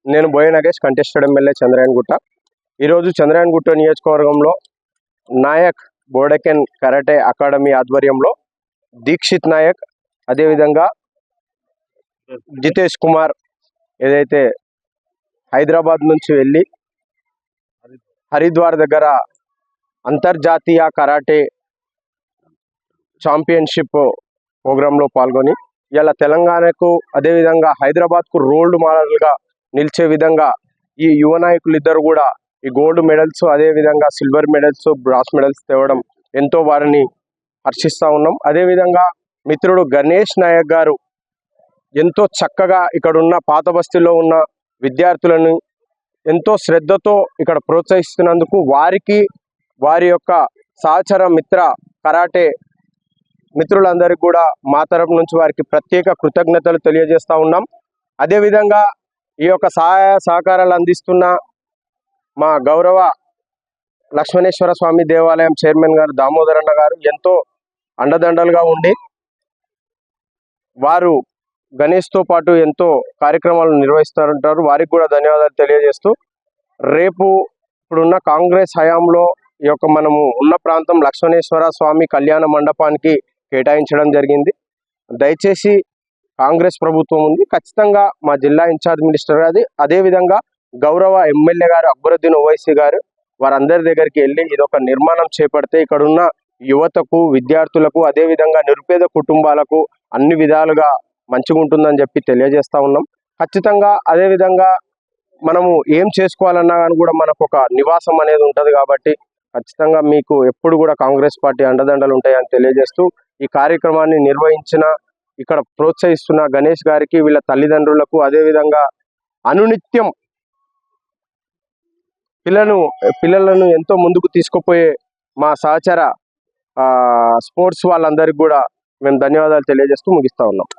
నేను బోయ Nagesh, contested MLA Chandrayangutta. ఈరోజు చంద్రాయణగుట్ట నియోజకవర్గంలో నాయక్ బోడెకెన్ కరాటే అకాడమీ ఆధ్వర్యంలో దీక్షిత్ నాయక్, అదేవిధంగా జితేష్ కుమార్ ఏదైతే హైదరాబాద్ నుంచి వెళ్ళి హరిద్వార్ దగ్గర అంతర్జాతీయ కరాటే ఛాంపియన్షిప్ ప్రోగ్రాంలో పాల్గొని ఇలా తెలంగాణకు అదేవిధంగా హైదరాబాద్కు రోల్డ్ మోడల్గా నిలిచే విధంగా ఈ యువ నాయకులు ఇద్దరు కూడా ఈ గోల్డ్ మెడల్స్, అదేవిధంగా సిల్వర్ మెడల్స్, బ్రాస్ మెడల్స్ తేవడం ఎంతో వారిని హర్షిస్తూ ఉన్నాం. అదేవిధంగా మిత్రుడు గణేష్ నాయక్ గారు ఎంతో చక్కగా ఇక్కడ ఉన్న పాత బస్తీలో ఉన్న విద్యార్థులను ఎంతో శ్రద్ధతో ఇక్కడ ప్రోత్సహిస్తున్నందుకు వారికి, వారి యొక్క సహచర మిత్ర కరాటే మిత్రులందరికీ కూడా మా తరపు నుంచి వారికి ప్రత్యేక కృతజ్ఞతలు తెలియజేస్తూ ఉన్నాం. అదేవిధంగా ఈ యొక్క సహాయ సహకారాలు అందిస్తున్న మా గౌరవ లక్ష్మణేశ్వర స్వామి దేవాలయం చైర్మన్ గారు దామోదరన్న గారు ఎంతో అండదండలుగా ఉండి వారు గణేష్తో పాటు ఎంతో కార్యక్రమాలు నిర్వహిస్తుంటారు. వారికి కూడా ధన్యవాదాలు తెలియజేస్తూ, రేపు ఇప్పుడున్న కాంగ్రెస్ హయాంలో ఈ యొక్క మనము ఉన్న ప్రాంతం లక్ష్మణేశ్వర స్వామి కళ్యాణ మండపానికి కేటాయించడం జరిగింది. దయచేసి కాంగ్రెస్ ప్రభుత్వం ఉంది, ఖచ్చితంగా మా జిల్లా ఇన్ఛార్జ్ మినిస్టర్ అది, అదేవిధంగా గౌరవ ఎమ్మెల్యే గారు అక్బరుద్దీన్ ఓవైసీ గారు వారందరి దగ్గరికి వెళ్ళి ఇదొక నిర్మాణం చేపడితే ఇక్కడున్న యువతకు, విద్యార్థులకు, అదేవిధంగా నిరుపేద కుటుంబాలకు అన్ని విధాలుగా మంచిగా ఉంటుందని చెప్పి తెలియజేస్తూ ఉన్నాం. ఖచ్చితంగా అదేవిధంగా మనము ఏం చేసుకోవాలన్నా కానీ కూడా మనకు ఒక నివాసం అనేది ఉంటుంది కాబట్టి ఖచ్చితంగా మీకు ఎప్పుడు కూడా కాంగ్రెస్ పార్టీ అండదండలు ఉంటాయని తెలియజేస్తూ, ఈ కార్యక్రమాన్ని నిర్వహించిన ఇక్కడ ప్రోత్సహిస్తున్న గణేష్ గారికి, వీళ్ళ తల్లిదండ్రులకు, అదేవిధంగా అనునిత్యం పిల్లలను ఎంతో ముందుకు తీసుకుపోయే మా సహచర స్పోర్ట్స్ వాళ్ళందరికీ కూడా మేము ధన్యవాదాలు తెలియజేస్తూ ముగిస్తూ ఉన్నాం.